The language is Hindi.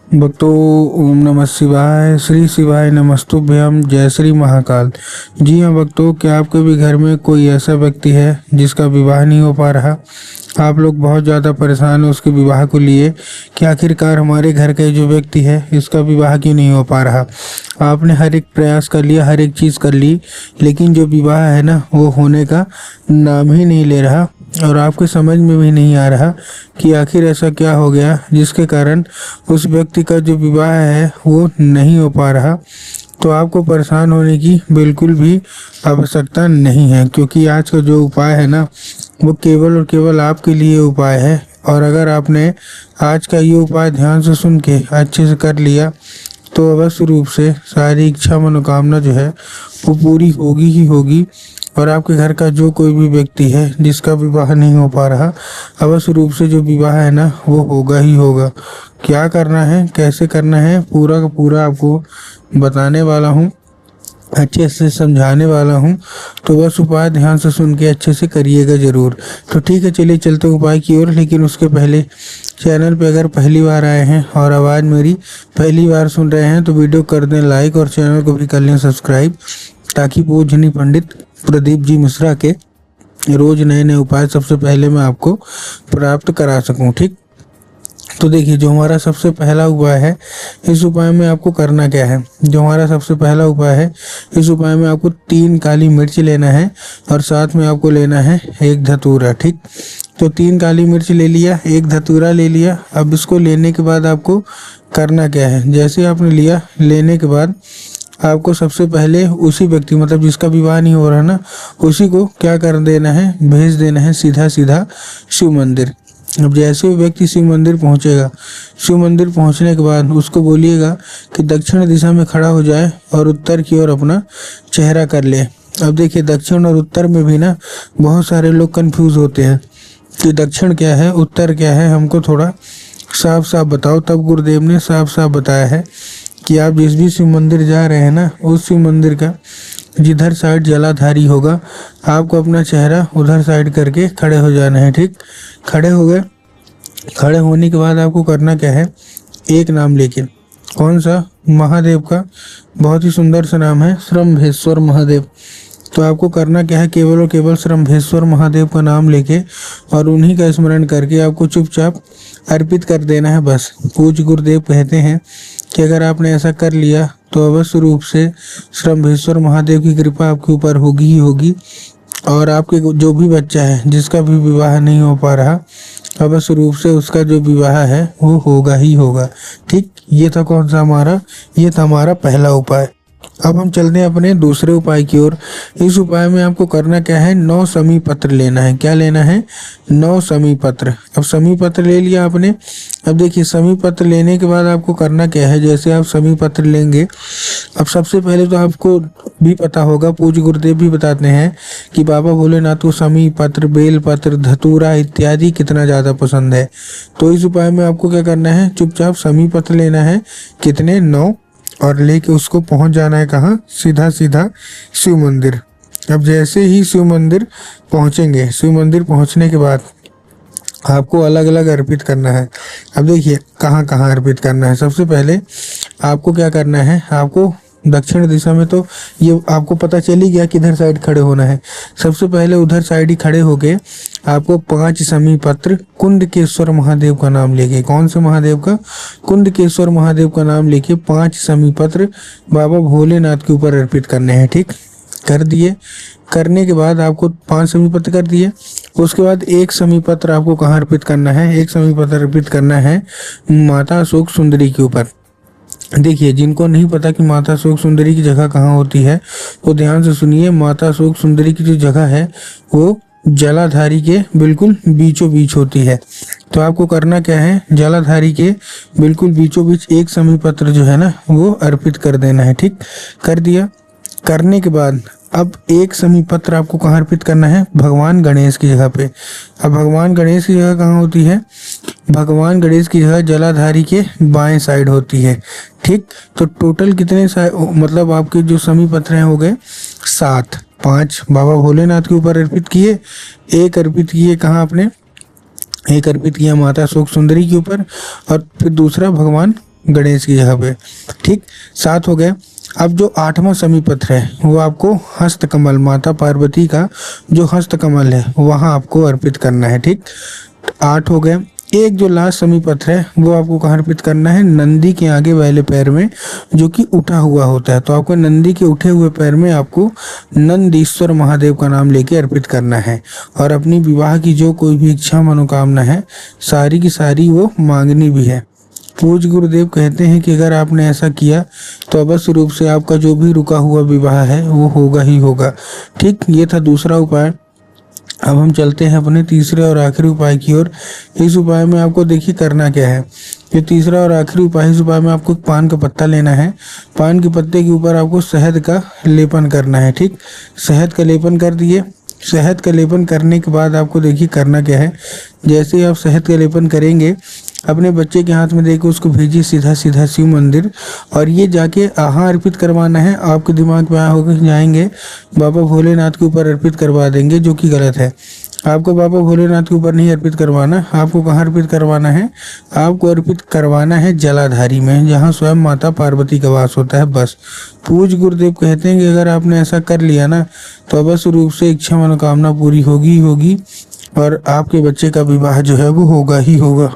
भक्तों, ओम नमः शिवाय। श्री शिवाय नमस्तुभ्यम। जय श्री महाकाल। जी हाँ भक्तों, क्या आपके भी घर में कोई ऐसा व्यक्ति है जिसका विवाह नहीं हो पा रहा? आप लोग बहुत ज़्यादा परेशान हो उसके विवाह को लिए कि आखिरकार हमारे घर का जो व्यक्ति है इसका विवाह क्यों नहीं हो पा रहा। आपने हर एक प्रयास कर लिया, हर एक चीज़ कर ली, लेकिन जो विवाह है ना वो होने का नाम ही नहीं ले रहा। और आपके समझ में भी नहीं आ रहा कि आखिर ऐसा क्या हो गया जिसके कारण उस व्यक्ति का जो विवाह है वो नहीं हो पा रहा। तो आपको परेशान होने की बिल्कुल भी आवश्यकता नहीं है, क्योंकि आज का जो उपाय है ना वो केवल और केवल आपके लिए उपाय है। और अगर आपने आज का ये उपाय ध्यान से सुन के अच्छे से कर लिया तो अवश्य रूप से सारी इच्छा मनोकामना जो है वो पूरी होगी ही होगी। और आपके घर का जो कोई भी व्यक्ति है जिसका विवाह नहीं हो पा रहा, अवश्य रूप से जो विवाह है ना वो होगा ही होगा। क्या करना है, कैसे करना है, पूरा का पूरा आपको बताने वाला हूँ, अच्छे से समझाने वाला हूँ। तो बस उपाय ध्यान से सुन के अच्छे से करिएगा ज़रूर। तो ठीक है, चलिए चलते उपाय की ओर। लेकिन उसके पहले चैनल पे अगर पहली बार आए हैं और आवाज़ मेरी पहली बार सुन रहे हैं तो वीडियो कर दें लाइक और चैनल को भी कर लें सब्सक्राइब, ताकि पूजनीय पंडित प्रदीप जी मिश्रा के रोज़ नए नए उपाय सबसे पहले मैं आपको प्राप्त करा सकूं। ठीक, तो देखिए, जो हमारा सबसे पहला उपाय है, इस उपाय में आपको करना क्या है। जो हमारा सबसे पहला उपाय है, इस उपाय में आपको 3 काली मिर्च लेना है और साथ में आपको लेना है 1 धतूरा। ठीक, तो 3 काली मिर्च ले लिया, 1 धतूरा ले लिया। अब इसको लेने के बाद आपको करना क्या है, जैसे आपने लिया, लेने के बाद आपको सबसे पहले उसी व्यक्ति, मतलब जिसका विवाह नहीं हो रहा ना, उसी को क्या कर देना है, भेज देना है सीधा सीधा शिव मंदिर। अब जैसे वो व्यक्ति शिव मंदिर पहुंचेगा, शिव मंदिर पहुंचने के बाद उसको बोलिएगा कि दक्षिण दिशा में खड़ा हो जाए और उत्तर की ओर अपना चेहरा कर ले। अब देखिए, दक्षिण और उत्तर में भी ना बहुत सारे लोग कंफ्यूज होते हैं कि दक्षिण क्या है, उत्तर क्या है, हमको थोड़ा साफ साफ बताओ। तब गुरुदेव ने साफ साफ बताया है कि आप जिस भी शिव मंदिर जा रहे हैं ना, उस शिव मंदिर का जिधर साइड जलाधारी होगा, आपको अपना चेहरा उधर साइड करके खड़े हो जाना है। ठीक, खड़े हो गए। खड़े होने के बाद आपको करना क्या है, एक नाम लेके, कौन सा, महादेव का बहुत ही सुंदर सा नाम है, श्रम्भेश्वर महादेव। तो आपको करना क्या है, केवल और केवल श्रम्भेश्वर महादेव का नाम लेके और उन्हीं का स्मरण करके आपको चुपचाप अर्पित कर देना है। बस पूज्य गुरुदेव कहते हैं कि अगर आपने ऐसा कर लिया तो अवश्य रूप से श्रम्भेश्वर महादेव की कृपा आपके ऊपर होगी ही होगी। और आपके जो भी बच्चा है जिसका भी विवाह नहीं हो पा रहा, अवश्य रूप से उसका जो विवाह है वो होगा ही होगा। ठीक, ये था कौन सा हमारा, ये था हमारा पहला उपाय। अब हम चलते हैं अपने दूसरे उपाय की ओर। इस उपाय में आपको करना क्या है, 9 समी पत्र लेना है। क्या लेना है, 9 समी पत्र। अब समी पत्र ले लिया आपने। अब देखिए, समी पत्र लेने के बाद आपको करना क्या है, जैसे आप समी पत्र लेंगे, अब सबसे पहले तो आपको भी पता होगा, पूज्य गुरुदेव भी बताते हैं कि बाबा भोलेनाथ को समी पत्र, बेल पत्र, धतूरा इत्यादि कितना ज़्यादा पसंद है। तो इस उपाय में आपको क्या करना है, चुपचाप समी पत्र लेना है, कितने, 9, और लेके उसको पहुंच जाना है कहाँ, सीधा सीधा शिव मंदिर। अब जैसे ही शिव मंदिर पहुंचेंगे, शिव मंदिर पहुंचने के बाद आपको अलग अलग अर्पित करना है। अब देखिए कहाँ कहाँ अर्पित करना है। सबसे पहले आपको क्या करना है, आपको दक्षिण दिशा में, तो ये आपको पता चल ही गया किधर साइड खड़े होना है। सबसे पहले उधर साइड ही खड़े होके आपको 5 समी पत्र कुंडकेश्वर महादेव का नाम लेके, कौन से महादेव का, कुंडकेश्वर महादेव का नाम लेके 5 समी पत्र बाबा भोलेनाथ के ऊपर अर्पित करने हैं। ठीक, कर दिए। करने के बाद आपको 5 समी पत्र कर दिए। उसके बाद 1 समी पत्र आपको कहाँ अर्पित करना है, 1 समी पत्र अर्पित करना है माता अशोक सुंदरी के ऊपर। देखिए, जिनको नहीं पता कि माता अशोक सुंदरी की जगह कहाँ होती है, वो ध्यान से सुनिए। माता अशोक सुंदरी की जो जगह है वो जलाधारी के बिल्कुल बीचों बीच होती है। तो आपको करना क्या है, जलाधारी के बिल्कुल बीचों बीच 1 समी पत्र जो है ना वो अर्पित कर देना है। ठीक, कर दिया। करने के बाद अब 1 समी पत्र आपको कहाँ अर्पित करना है, भगवान गणेश की जगह पे। अब भगवान गणेश की जगह कहाँ होती है, भगवान गणेश की जगह जलाधारी के बाएं साइड होती है। ठीक, तो टोटल कितने मतलब आपके जो समी पत्र हैं हो गए 7। 5 बाबा भोलेनाथ के ऊपर अर्पित किए, 1 अर्पित किए कहाँ आपने, 1 अर्पित किया माता अशोक सुंदरी के ऊपर, और फिर दूसरा भगवान गणेश की जगह पे। ठीक, 7 हो गए। अब जो 8वां समी पत्र है वो आपको हस्तकमल, माता पार्वती का जो हस्तकमल है वहाँ आपको अर्पित करना है। ठीक, 8 हो गए। एक जो लास्ट समी पत्र है वो आपको कहाँ अर्पित करना है? नंदी के आगे वाले पैर में, जो कि उठा हुआ होता है। तो आपको नंदी के उठे हुए पैर में आपको नंदीश्वर महादेव का नाम लेके अर्पित करना है। और अपनी विवाह की जो कोई भी इच्छा मनोकामना है सारी की सारी वो मांगनी भी है। पूज्य गुरुदेव कहते हैं कि अगर आपने ऐसा किया तो अवश्य रूप से आपका जो भी रुका हुआ विवाह है वो होगा ही होगा। ठीक, ये था दूसरा उपाय। अब हम चलते हैं अपने तीसरे और आखिरी उपाय की ओर। इस उपाय में आपको देखिए करना क्या है। ये तीसरा और आखिरी उपाय, इस उपाय में आपको एक पान का पत्ता लेना है। पान के पत्ते के ऊपर आपको शहद का लेपन करना है। ठीक, शहद का लेपन कर दिए। शहद का लेपन करने के बाद आपको देखिए करना क्या है। जैसे ही आप शहद का लेपन करेंगे, अपने बच्चे के हाथ में देकर उसको भेजिए सीधा सीधा शिव मंदिर, और ये जाके आहा अर्पित करवाना है। आपके दिमाग में होकर जाएंगे बाबा भोलेनाथ के ऊपर अर्पित करवा देंगे, जो कि गलत है। आपको बाबा भोलेनाथ के ऊपर नहीं अर्पित करवाना। आपको कहाँ अर्पित करवाना है? आपको अर्पित करवाना है जलाधारी में, जहाँ स्वयं माता पार्वती का वास होता है। बस पूज्य गुरुदेव कहते हैं कि अगर आपने ऐसा कर लिया ना तो अवश्य रूप से इच्छा मनोकामना पूरी होगी ही होगी, और आपके बच्चे का विवाह जो है वो होगा ही होगा।